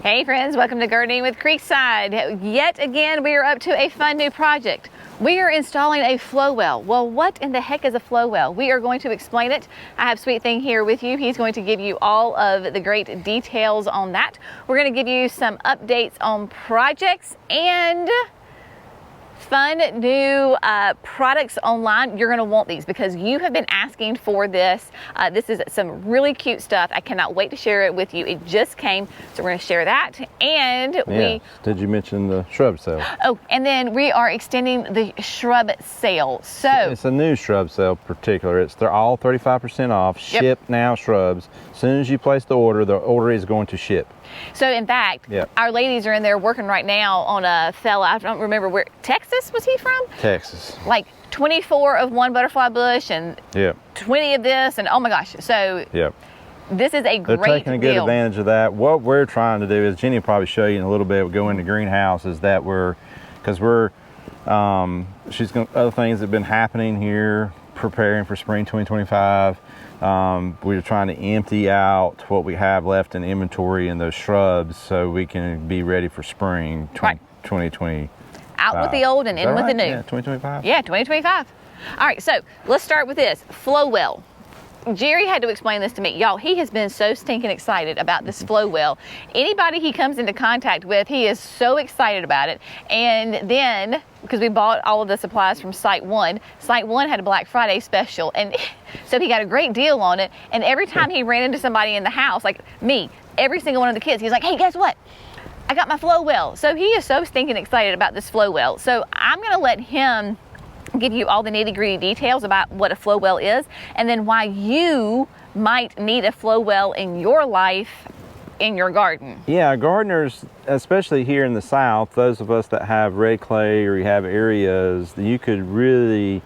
Hey friends, welcome to Gardening with Creekside. Yet again, we are up to a fun new project. We are installing a Flo-Well. Well, what in the heck is a Flo-Well? We are going to explain it. I have Sweet Thing here with you. He's going to give you all of the great details on that. We're going to give you some updates on projects and fun new products online. You're going to want these because you have been asking for this. This is some really cute stuff. I cannot wait to share it with you. It just came, so we're going to share that. And did you mention the shrub sale? Oh, and then we are extending the shrub sale. So it's a new shrub sale particular. They're all 35% off. Ship now shrubs. As soon as you place the order is going to ship. So in fact, our ladies are in there working right now on a fella, I don't remember where, Texas was he from? Texas. Like 24 of one butterfly bush and 20 of this, and oh my gosh. So this is a great deal. They're taking a good advantage of that. What we're trying to do is, Jenny will probably show you in a little bit, we'll go into greenhouse, is that she's going, other things that have been happening here, preparing for spring 2025. We're trying to empty out what we have left in inventory in those shrubs so we can be ready for spring 2020. Out with the old and in with the new. Yeah, 2025. Yeah, 2025. All right, so let's start with this. Flo-Well. Jerry had to explain this to me. Y'all, he has been so stinking excited about this Flo-Well. Anybody he comes into contact with, he is so excited about it. And then, because we bought all of the supplies from Site 1 had a Black Friday special. And so he got a great deal on it. And every time he ran into somebody in the house, like me, every single one of the kids, he's like, hey, guess what? I got my Flo-Well. So he is so stinking excited about this Flo-Well. So I'm going to let him give you all the nitty-gritty details about what a Flo-Well is and then why you might need a Flo-Well in your life, in your garden. Yeah, gardeners, especially here in the South, those of us that have red clay or you have areas, you could really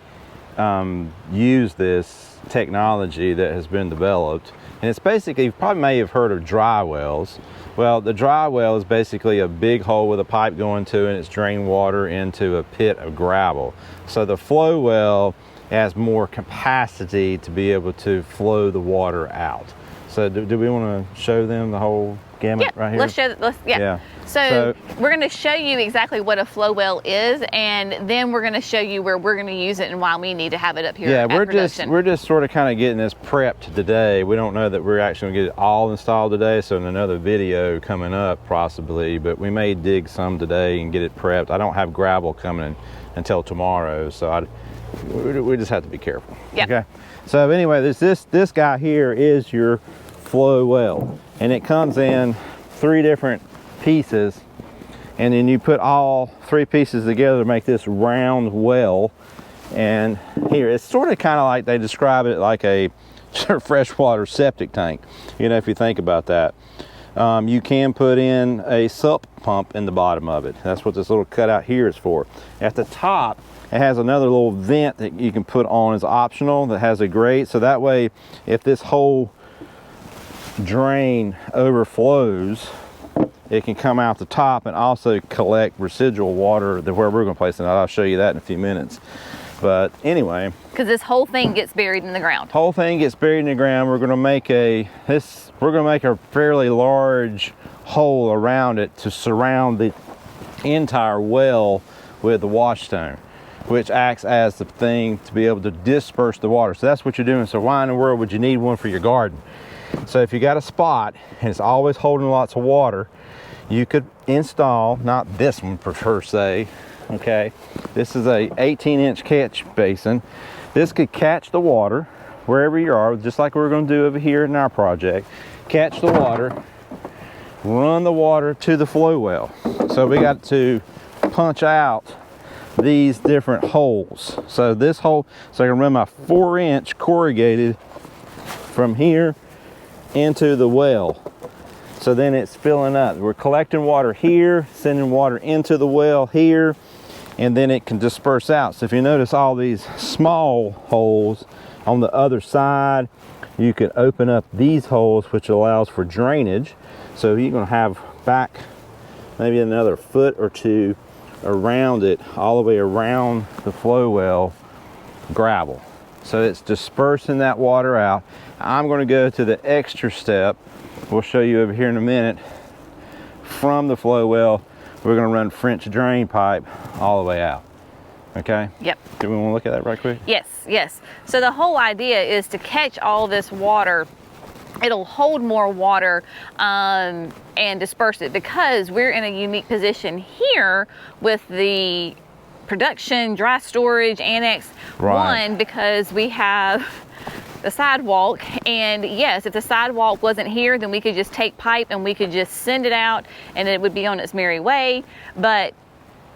use this technology that has been developed. And it's basically, you probably may have heard of dry wells. Well, the dry well is basically a big hole with a pipe going to it, and it's drained water into a pit of gravel. So the Flo-Well has more capacity to be able to flow the water out. So do we want to show them the whole gamut right here? Let's show. So we're going to show you exactly what a Flo-Well is, and then we're going to show you where we're going to use it and why we need to have it up here. Yeah, we're just sort of kind of getting this prepped today. We don't know that we're actually going to get it all installed today, so in another video coming up possibly, but we may dig some today and get it prepped. I don't have gravel coming until tomorrow, so we just have to be careful. Okay. So anyway, this guy here is your Flo-Well, and it comes in 3 different pieces, and then you put all 3 pieces together to make this round well. And here it's sort of kind of like, they describe it like a freshwater septic tank, you know, if you think about that. You can put in a sump pump in the bottom of it. That's what this little cutout here is for. At the top, it has another little vent that you can put on as optional that has a grate, so that way if this whole drain overflows, it can come out the top and also collect residual water where we're going to place it. I'll show you that in a few minutes. But anyway, because this whole thing gets buried in the ground. Whole thing gets buried in the ground. We're going to make a fairly large hole around it to surround the entire well with the wash stone, which acts as the thing to be able to disperse the water. So that's what you're doing. So why in the world would you need one for your garden? So if you got a spot and it's always holding lots of water, you could install, not this one per se, okay? This is a 18-inch catch basin. This could catch the water wherever you are, just like we're going to do over here in our project. Catch the water, run the water to the Flo-Well. So we got to punch out these different holes. So this hole, so I can run my 4-inch corrugated from here into the well. So then it's filling up. We're collecting water here, sending water into the well here, and then it can disperse out. So if you notice all these small holes on the other side, you could open up these holes, which allows for drainage. So you're gonna have back maybe another foot or 2 around it, all the way around the Flo-Well gravel. So it's dispersing that water out. I'm going to go to the extra step, we'll show you over here in a minute, from the flow well, we're gonna run French drain pipe all the way out. Okay? Yep. Do we want to look at that right quick? Yes, yes. So the whole idea is to catch all this water. It'll hold more water and disperse it, because we're in a unique position here with the production dry storage annex. Right. One, because we have the sidewalk, and yes, if the sidewalk wasn't here, then we could just take pipe and we could just send it out and it would be on its merry way, but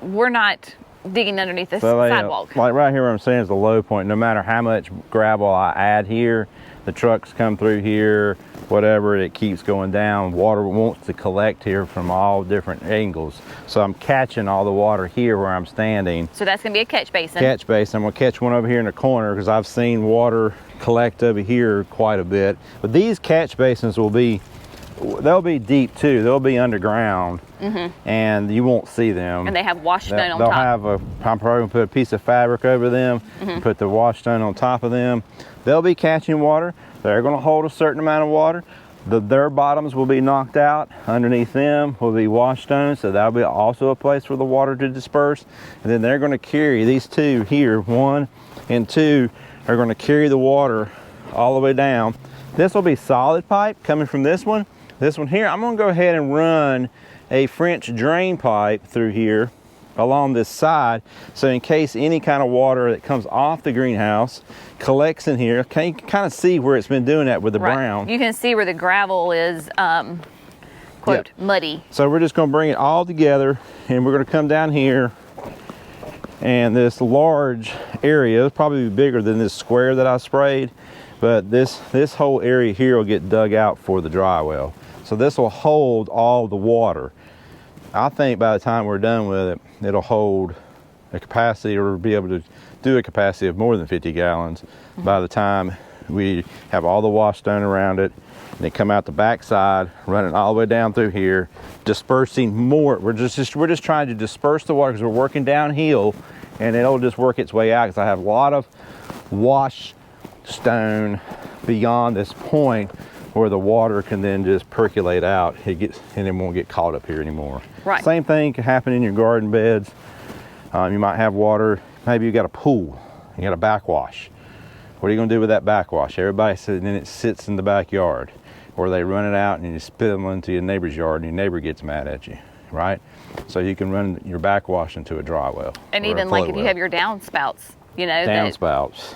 we're not digging underneath the sidewalk. Like right here where I'm saying is the low point. No matter how much gravel I add here, the trucks come through here, whatever, it keeps going down. Water wants to collect here from all different angles. So I'm catching all the water here where I'm standing. So that's gonna be a catch basin. Catch basin. I'm gonna catch one over here in the corner because I've seen water collect over here quite a bit. But these catch basins they'll be deep too. They'll be underground, and you won't see them. And they have wash stone on They'll top. I'm probably gonna put a piece of fabric over them, put the wash stone on top of them. They'll be catching water. They're gonna hold a certain amount of water. Their bottoms will be knocked out. Underneath them will be wash stones, so that'll be also a place for the water to disperse. And then they're gonna carry these two here, 1 and 2, are gonna carry the water all the way down. This will be solid pipe coming from this one. This one here, I'm gonna go ahead and run a French drain pipe through here along this side. So in case any kind of water that comes off the greenhouse collects in here, can you kind of see where it's been doing that with the brown? You can see where the gravel is, quote, muddy. So we're just gonna bring it all together, and we're gonna come down here, and this large area is probably bigger than this square that I sprayed, but this whole area here will get dug out for the dry well. So this will hold all the water. I think by the time we're done with it, it'll hold a capacity, or be able to do a capacity of more than 50 gallons by the time we have all the wash done around it, and then come out the back side, run it all the way down through here, dispersing more. We're just trying to disperse the water because we're working downhill, and it'll just work its way out because I have a lot of wash stone beyond this point where the water can then just percolate out. And it won't get caught up here anymore. Right. Same thing can happen in your garden beds. You might have water, maybe you got a pool, you got a backwash. What are you gonna do with that backwash? Everybody says, then it sits in the backyard, or they run it out and you spit them into your neighbor's yard and your neighbor gets mad at you, right? So you can run your backwash into a dry well. And even like if you have your downspouts, you know. Downspouts,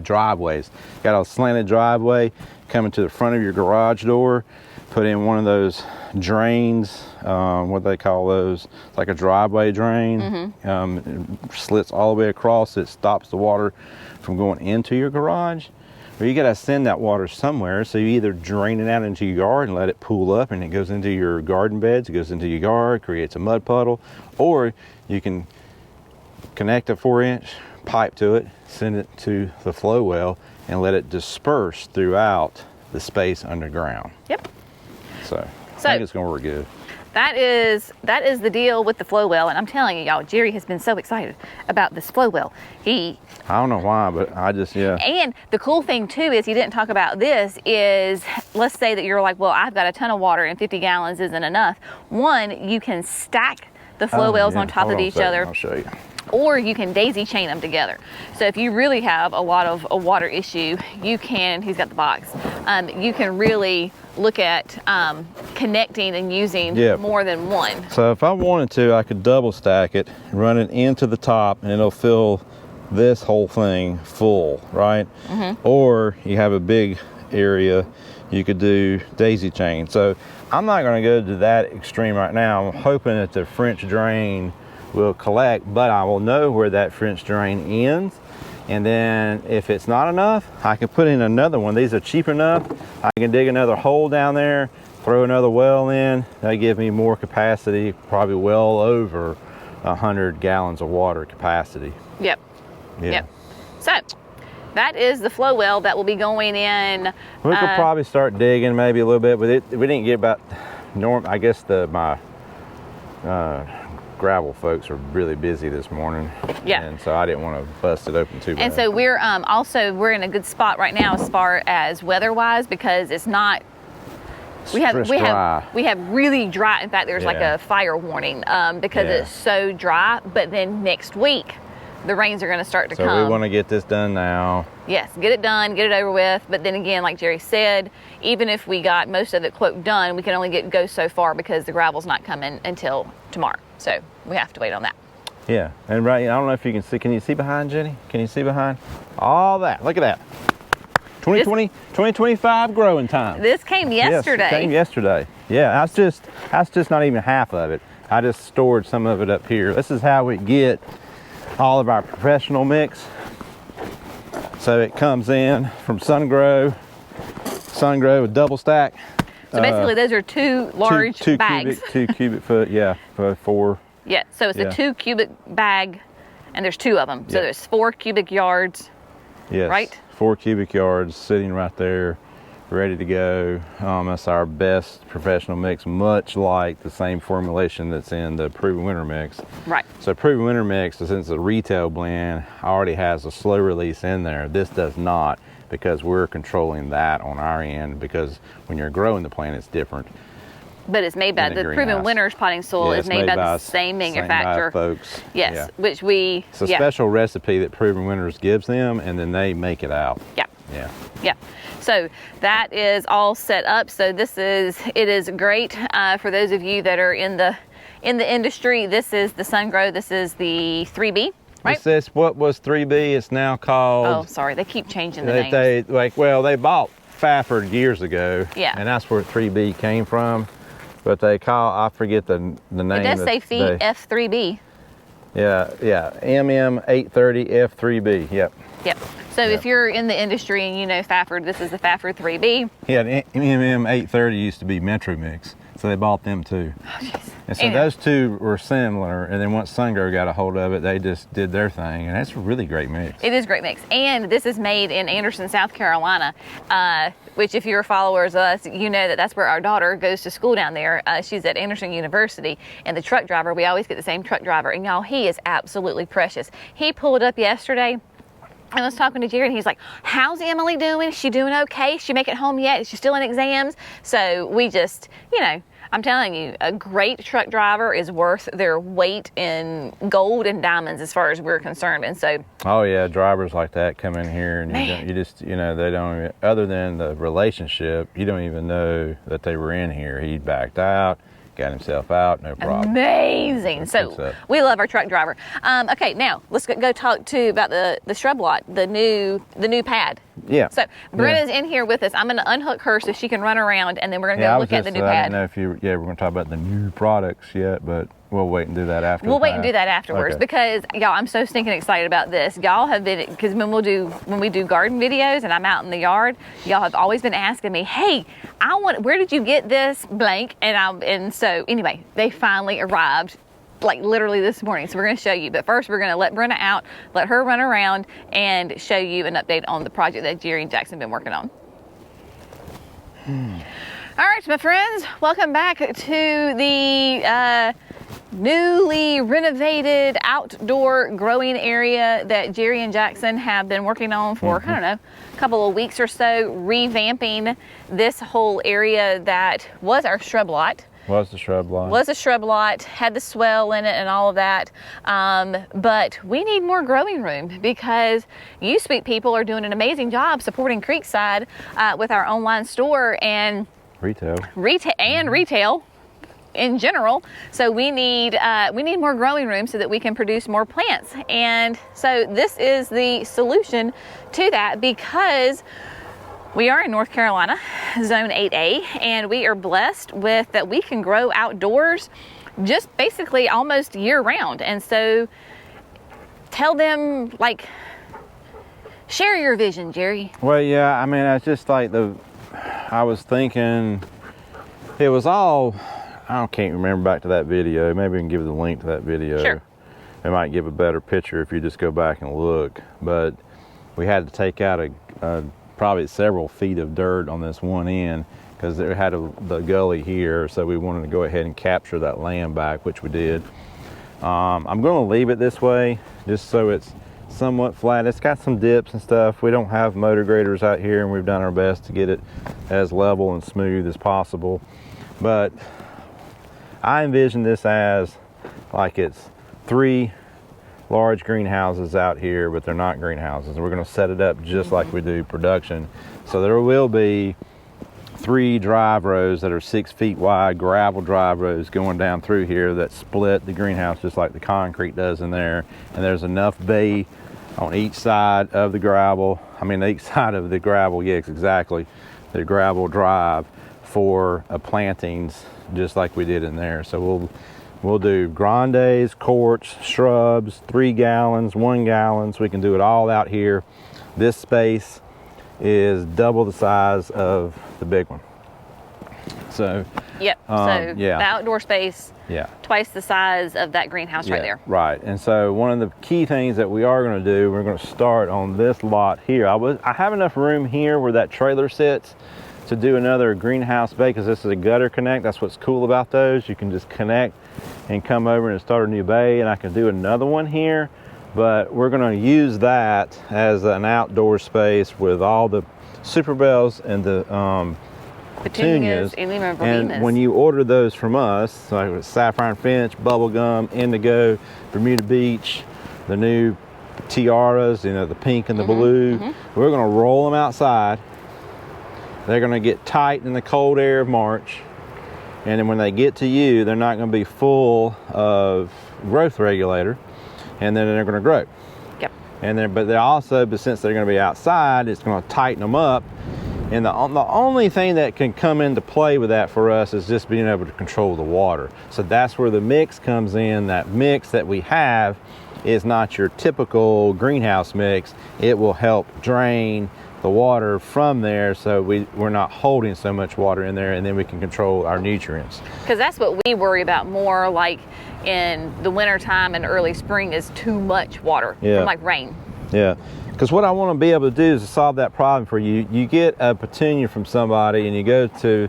driveways. Got a slanted driveway coming to the front of your garage door, put in one of those drains, what they call those, it's like a driveway drain. It slits all the way across. It stops the water from going into your garage. Well, you gotta send that water somewhere, so you either drain it out into your yard and let it pool up and it goes into your garden beds, it goes into your yard, creates a mud puddle, or you can connect a 4-inch pipe to it, send it to the flow well, and let it disperse throughout the space underground. Yep. So I think it's gonna work good. That is the deal with the flow well, and I'm telling you, y'all, Jerry has been so excited about this flow well. I don't know why, but I just, And the cool thing too is, you didn't talk about this, is let's say that you're like, well, I've got a ton of water and 50 gallons isn't enough. One, you can stack the flow wells on top of each other. I'll show you. Or you can daisy chain them together. So if you really have a lot of a water issue, you can, he's got the box, you can really look at connecting and using more than one. So if I wanted to, I could double stack it, run it into the top, and it'll fill this whole thing full, right? Or you have a big area, you could do daisy chain. So I'm not gonna go to that extreme right now. I'm hoping that the French drain will collect, but I will know where that French drain ends, and then if it's not enough, I can put in another one. These are cheap enough. I can dig another hole down there, throw another well in. They give me more capacity, probably well over 100 gallons of water capacity. Yep. So that is the flow well that will be going in. We could probably start digging maybe a little bit, but we didn't get about I guess my gravel folks are really busy this morning. And so I didn't want to bust it open too bad. And so we're we're in a good spot right now as far as weather-wise, because it's not We have dry. really dry. In fact, there's like Yeah. a fire warning because Yeah. it's so dry. But then next week, the rains are going to start to come. So we want to get this done now. Yes, get it done, get it over with. But then again, like Jerry said, even if we got most of it quote done, we can only go so far because the gravel's not coming until tomorrow. So we have to wait on that. Yeah, and right, I don't know if you can see. Can you see behind, Jenny? Can you see behind? All that. Look at that. 2025 growing time. This came yesterday. Yes, it came yesterday. Yeah, that's just not even half of it. I just stored some of it up here. This is how we get all of our professional mix. So it comes in from Sungrow with double stack. So basically, those are two large bags. 2 cubic foot, yeah, for 4. Yeah, so it's a 2 cubic bag, and there's 2 of them. So there's 4 cubic yards. Yes. Right? 4 cubic yards sitting right there, ready to go. That's our best professional mix, much like the same formulation that's in the Proven Winter Mix. Right. So Proven Winter Mix, since it's a retail blend, already has a slow release in there. This does not, because we're controlling that on our end, because when you're growing the plant, it's different. But it's made by the Proven Winter's potting soil is made by the same manufacturer. Folks. Yes, Yeah. which we. It's a special recipe that Proven Winters gives them, and then they make it out. Yeah. Yeah. Yeah. So that is all set up. So it is great for those of you that are in the industry. This is the Sungrow. This is the 3B. Right? It says what was 3B. It's now called. Oh, sorry. They keep changing the names. They bought Fafford years ago. Yeah. And that's where 3B came from. But they I forget the name. It does say F3B. Yeah, MM830F3B. Yep. Yep. So if you're in the industry and you know Fafford, this is the Fafford 3B. Yeah, the MM830 used to be Metro Mix, so they bought them too. Oh, jeez. And so those two were similar, and then once Sungrow got a hold of it, they just did their thing, and that's a really great mix. It is a great mix. And this is made in Anderson, South Carolina, which if you're followers of us, you know that's where our daughter goes to school down there. She's at Anderson University, and the truck driver, we always get the same truck driver, and y'all, he is absolutely precious. He pulled up yesterday, and I was talking to Jerry, and he's like, how's Emily doing? Is she doing okay? Is she make it home yet? Is she still in exams? So we just, I'm telling you, a great truck driver is worth their weight in gold and diamonds as far as we're concerned. And so. Oh yeah, drivers like that come in here and you just, they don't even, other than the relationship, you don't even know that they were in here. He backed out, got himself out, no problem. Amazing. So we love our truck driver. Okay, now let's go talk about the shrub lot, the new pad. Yeah. So Brenna's in here with us. I'm going to unhook her so she can run around, and then we're going to go look at the new pad. I don't know if we're going to talk about the new products yet, but we'll wait and do that after. We'll wait and do that afterwards because y'all, I'm so stinking excited about this. Y'all have been, because when we do garden videos and I'm out in the yard, y'all have always been asking me, hey, where did you get this blank? And so anyway, they finally arrived. Like literally this morning. So we're going to show you, but first we're going to let Brenna out, let her run around and show you an update on the project that Jerry and Jackson have been working on. All right, my friends, welcome back to the newly renovated outdoor growing area that Jerry and Jackson have been working on for, I don't know, a couple of weeks or so, revamping this whole area that was our shrub lot. Was a shrub lot, had the swell in it and all of that. But we need more growing room because you sweet people are doing an amazing job supporting Creekside with our online store and retail in general. So we need more growing room so that we can produce more plants. And so this is the solution to that because we are in North Carolina, Zone 8A, and we are blessed with that we can grow outdoors just basically almost year round. And so tell them, share your vision, Jerry. Well, yeah, I mean, it's just like I was thinking, it was all, I can't remember back to that video. Maybe we can give the link to that video. Sure. It might give a better picture if you just go back and look. But we had to take out probably several feet of dirt on this one end because it had the gully here, so we wanted to go ahead and capture that land back, which we did. I'm going to leave it this way just so it's somewhat flat. It's got some dips and stuff. We don't have motor graders out here, and we've done our best to get it as level and smooth as possible. But I envision this as like it's 3 large greenhouses out here, but they're not greenhouses. And we're going to set it up just like we do production. So there will be 3 drive rows that are 6 feet wide, gravel drive rows going down through here that split the greenhouse just like the concrete does in there. And there's enough bay on each side of the gravel. I mean, each side of the gravel, yes, exactly. The gravel drive for plantings just like we did in there. So we'll do grandes, courts, shrubs, 3 gallons, 1 gallons. We can do it all out here. This space is double the size of the big one. So yep. So yeah, the outdoor space, yeah, twice the size of that greenhouse right there. Right. And so one of the key things that we are going to do, we're going to start on this lot here. I have enough room here where that trailer sits to do another greenhouse bay, because this is a gutter connect. That's what's cool about those. You can just connect and come over and start a new bay, and I can do another one here. But we're going to use that as an outdoor space with all the super bells and the petunias. And when you order those from us, like saffron finch, bubblegum, indigo, Bermuda beach, the new tiaras, you know, the pink and the blue, we're going to roll them outside. They're going to get tight in the cold air of March. And then when they get to you, they're not going to be full of growth regulator. And then they're going to grow. Yep. And then, but since they're going to be outside, it's going to tighten them up. And the only thing that can come into play with that for us is just being able to control the water. So that's where the mix comes in. That mix that we have is not your typical greenhouse mix. It will help drain the water from there, so we're not holding so much water in there, and then we can control our nutrients. Because that's what we worry about more, like in the winter time and early spring, is too much water from like rain. Yeah, because what I want to be able to do is to solve that problem for you. You get a petunia from somebody and you go to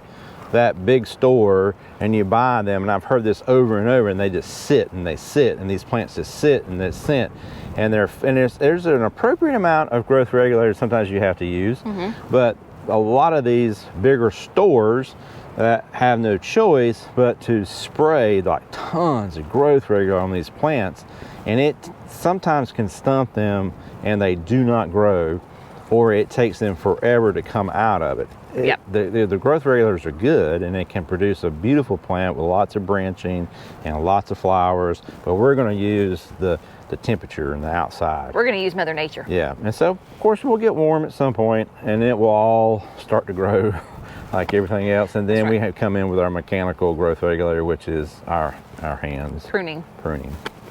that big store and you buy them, and I've heard this over and over, and they just sit and they sit, and these plants just sit and they sit. And there's an appropriate amount of growth regulators sometimes you have to use, but a lot of these bigger stores that have no choice but to spray like tons of growth regulator on these plants, and it sometimes can stump them and they do not grow, or it takes them forever to come out of it. Yep. The growth regulators are good, and it can produce a beautiful plant with lots of branching and lots of flowers, but we're going to use the temperature and the outside. We're going to use Mother Nature. Yeah, and so of course we'll get warm at some point, and it will all start to grow like everything else, and then we have come in with our mechanical growth regulator, which is our hands. Pruning.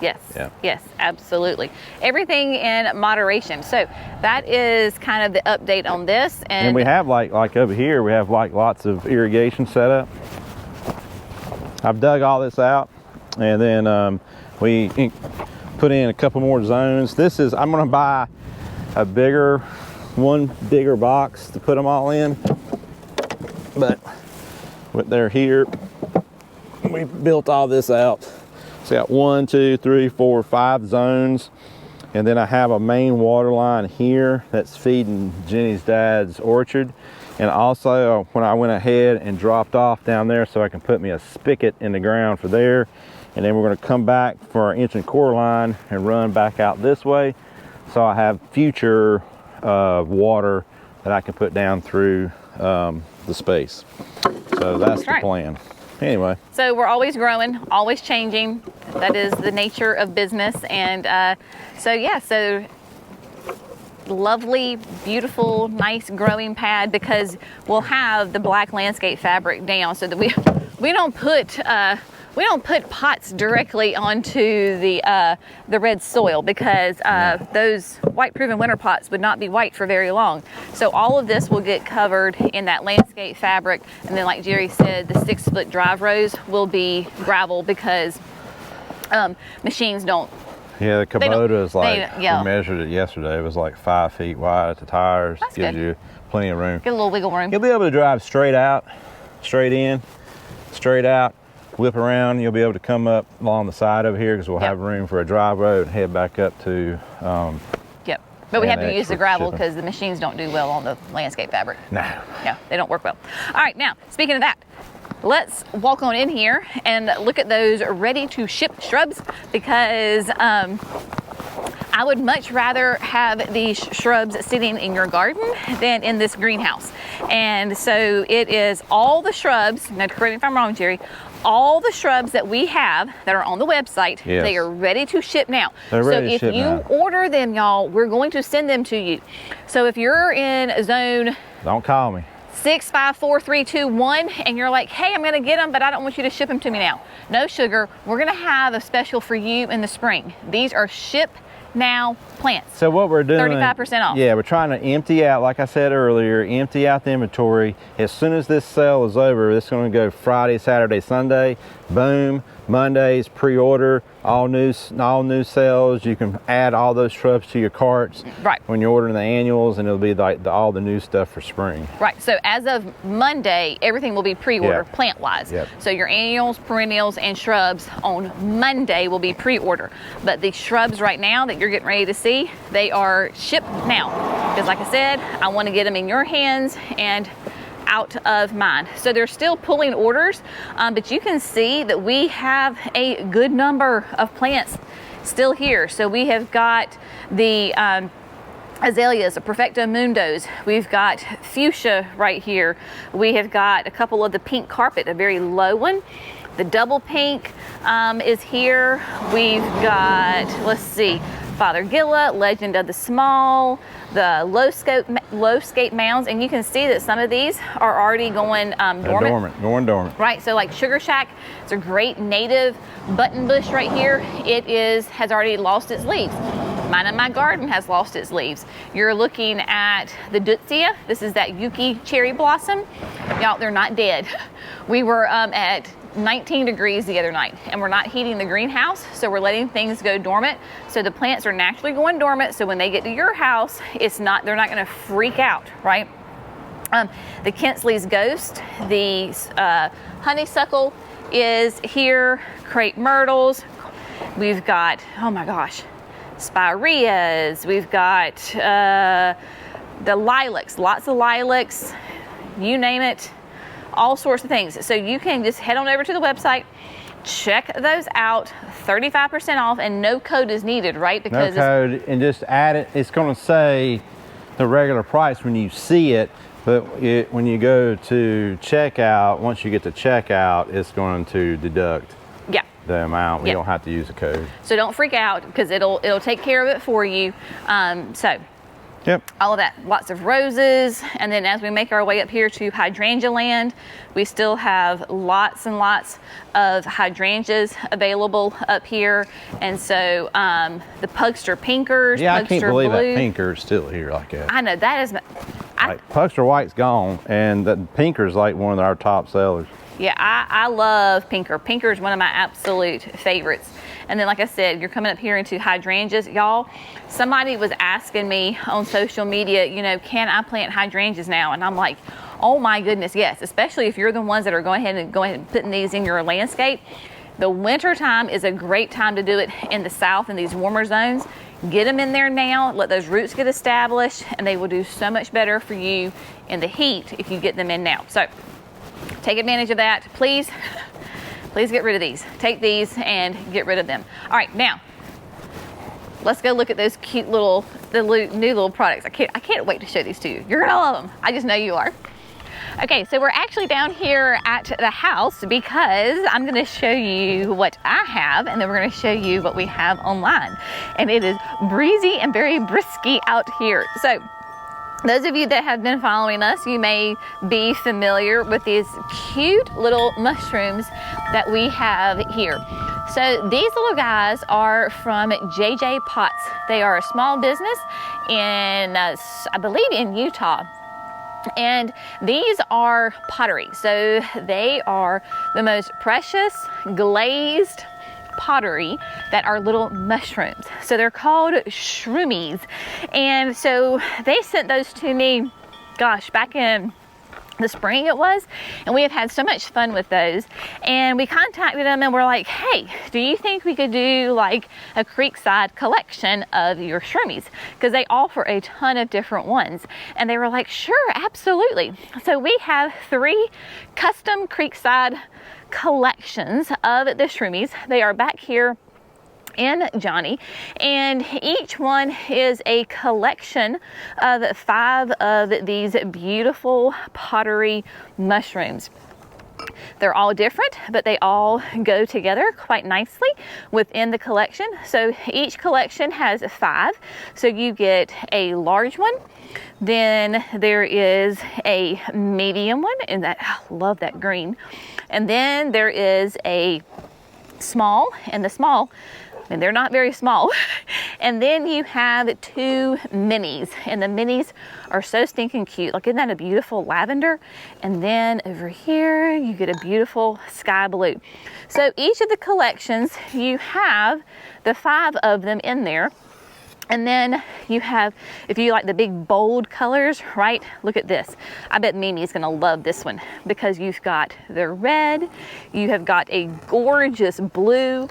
Yes. Yeah. Yes, absolutely. Everything in moderation. So that is kind of the update on this. And we have like over here, we have like lots of irrigation set up. I've dug all this out, and then we put in a couple more zones. I'm going to buy one bigger box to put them all in. But they're here. We built all this out. It's got 1, 2, 3, 4, 5 zones, and then I have a main water line here that's feeding Jenny's dad's orchard. And also when I went ahead and dropped off down there so I can put me a spigot in the ground for there, and then we're going to come back for our inch and core line and run back out this way, so I have future water that I can put down through the space. So that's the plan. Anyway. So we're always growing, always changing. That is the nature of business. And so lovely, beautiful, nice growing pad, because we'll have the black landscape fabric down so that we don't put pots directly onto the red soil, because those white proven winter pots would not be white for very long. So all of this will get covered in that landscape fabric, and then like Jerry said, the 6-foot drive rows will be gravel, because machines don't. Yeah, the Kubota is like, we measured it yesterday, it was like 5 feet wide at the tires. That's gives good. you plenty of room. Get a little wiggle room. You'll be able to drive straight out, straight in, straight out, whip around. You'll be able to come up along the side over here, because we'll have room for a drive road, and head back up to But we and have to use the extra gravel shipping. because the machines don't do well on the landscape fabric. No. Yeah, they don't work well. All right, now, speaking of that, let's walk on in here and look at those ready to ship shrubs, because I would much rather have these shrubs sitting in your garden than in this greenhouse. And so it is all the shrubs, now correct me if I'm wrong, Jerry, all the shrubs that we have that are on the website, Yes. they are ready to ship now. They're ready to so if ship you now. order them, y'all, we're going to send them to you. So if you're in zone Don't call me. 654321 and you're like, hey, I'm gonna get them, but I don't want you to ship them to me now. No sugar, we're gonna have a special for you in the spring. These are ship now plants. So what we're doing, 35% off. Yeah, we're trying to empty out, like I said earlier, empty out the inventory. As soon as this sale is over, it's going to go Friday, Saturday, Sunday. Boom. Mondays pre-order, all new sales. You can add all those shrubs to your carts Right. when you're ordering the annuals, and it'll be like all the new stuff for spring. Right, so as of Monday, everything will be pre-order Yeah. plant-wise. Yep. So your annuals, perennials, and shrubs on Monday will be pre-order. But the shrubs right now that you're getting ready to see, they are shipped now. Because like I said, I want to get them in your hands and out of mine. So they're still pulling orders, but you can see that we have a good number of plants still here. So we have got the azaleas, the Perfecto Mundos. We've got fuchsia right here. We have got a couple of the pink carpet, a very low one. The double pink is here. We've got, let's see, Father Gilla, Legend of the Small, the low scape mounds, and you can see that some of these are already going dormant. Going dormant. Right, so like Sugar Shack, it's a great native button bush right here. It has already lost its leaves. Mine in my garden has lost its leaves. You're looking at the Deutzia. This is that Yuki cherry blossom. Y'all, they're not dead. We were at 19 degrees the other night, and we're not heating the greenhouse, so we're letting things go dormant. So the plants are naturally going dormant, so when they get to your house, they're not gonna freak out, right? The Kinsley's Ghost, the honeysuckle is here, crepe myrtles. We've got, oh my gosh, spireas. We've got the lilacs, lots of lilacs, you name it, all sorts of things. So you can just head on over to the website, check those out, 35% off, and no code is needed, right? No code, and just add it. It's going to say the regular price when you see it, but when you go to checkout, once you get to checkout, it's going to deduct the amount. We don't have to use a code. So don't freak out, because it'll take care of it for you. Yep. All of that, lots of roses. And then as we make our way up here to hydrangea land, we still have lots and lots of hydrangeas available up here. And so the Pugster Pinkers, Yeah, Pugster I can't believe Blue. that pinker is still here like that. I know, that is, Like, Pugster White's gone, and the pinker's like one of our top sellers. yeah, I love Pinker. Pinker is one of my absolute favorites. And then, like I said, you're coming up here into hydrangeas. Y'all, somebody was asking me on social media, you know, can I plant hydrangeas now? And I'm like, oh my goodness, yes. Especially if you're the ones that are going ahead and putting these in your landscape. The winter time is a great time to do it in the south in these warmer zones. Get them in there now, let those roots get established, and they will do so much better for you in the heat if you get them in now. So take advantage of that, please. Please get rid of these. Take these and get rid of them. All right, now let's go look at those cute new little products. I can't wait to show these to you. You're gonna love them. I just know you are. Okay, so we're actually down here at the house because I'm gonna show you what I have, and then we're gonna show you what we have online. And it is breezy and very brisky out here. So those of you that have been following us, you may be familiar with these cute little mushrooms that we have here. So these little guys are from JJ Pots. They are a small business in, I believe, in Utah. And these are pottery. So they are the most precious glazed pottery that are little mushrooms. So they're called Shroomies. And so they sent those to me, gosh, back in the spring it was, and we have had so much fun with those. And we contacted them and we're like, hey, do you think we could do like a Creekside collection of your Shroomies? Because they offer a ton of different ones. And they were like, sure, absolutely. So we have 3 custom Creekside collections of the Shroomies. They are back here in Johnny, and each one is a collection of 5 of these beautiful pottery mushrooms. They're all different, but they all go together quite nicely within the collection. So each collection has 5. So you get a large one, then there is a medium one, and that, I love that green. And then there is a small, and the small, and they're not very small. And then you have 2 minis, and the minis are so stinking cute. Like, isn't that a beautiful lavender? And then over here, you get a beautiful sky blue. So each of the collections, you have the 5 of them in there. And then you have, if you like the big bold colors, right? Look at this. I bet Mimi's gonna love this one because you've got the red, you have got a gorgeous blue,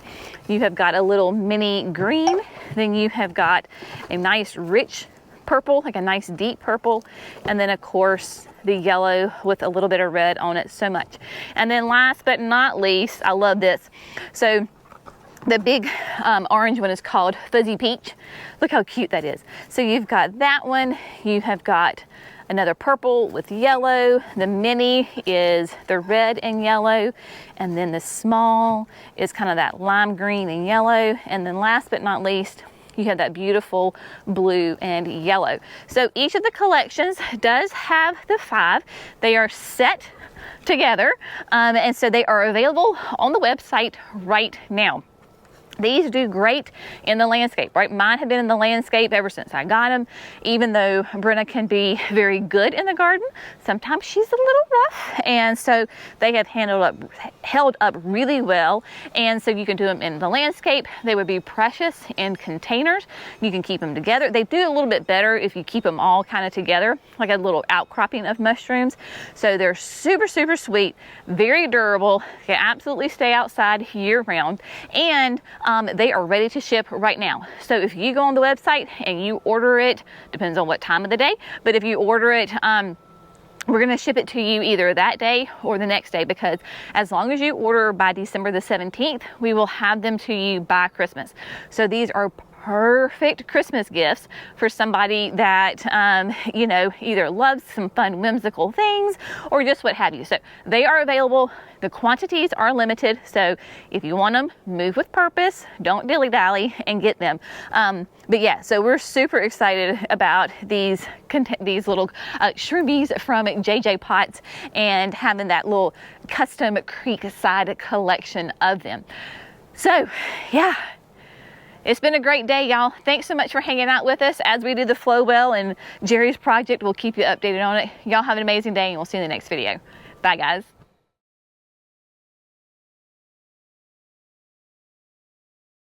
you have got a little mini green, then you have got a nice rich purple, like a nice deep purple, and then of course the yellow with a little bit of red on it, so much. And then last but not least, I love this. So the big orange one is called Fuzzy Peach. Look how cute that is. So you've got that one, you have got another purple with yellow, the mini is the red and yellow, and then the small is kind of that lime green and yellow, and then last but not least, you have that beautiful blue and yellow. So each of the collections does have the 5. They are set together, and so they are available on the website right now. These do great in the landscape, right? Mine have been in the landscape ever since I got them. Even though Brenna can be very good in the garden, sometimes she's a little rough. And so they have held up really well. And so you can do them in the landscape. They would be precious in containers. You can keep them together. They do a little bit better if you keep them all kind of together, like a little outcropping of mushrooms. So they're super, super sweet, very durable, can absolutely stay outside year round. And they are ready to ship right now. So if you go on the website and you order it, depends on what time of the day, but if you order it, we're gonna ship it to you either that day or the next day, because as long as you order by December the 17th, we will have them to you by Christmas. So these are perfect Christmas gifts for somebody that, you know, either loves some fun, whimsical things or just what have you. So they are available. The quantities are limited. So if you want them, move with purpose. Don't dilly-dally and get them. But yeah, so we're super excited about these little Shroomies from JJ Potts and having that little custom Creekside collection of them. So yeah. It's been a great day, y'all. Thanks so much for hanging out with us as we do the Flo-Well and Jerry's project. We'll keep you updated on it. Y'all have an amazing day, and we'll see you in the next video. Bye, guys.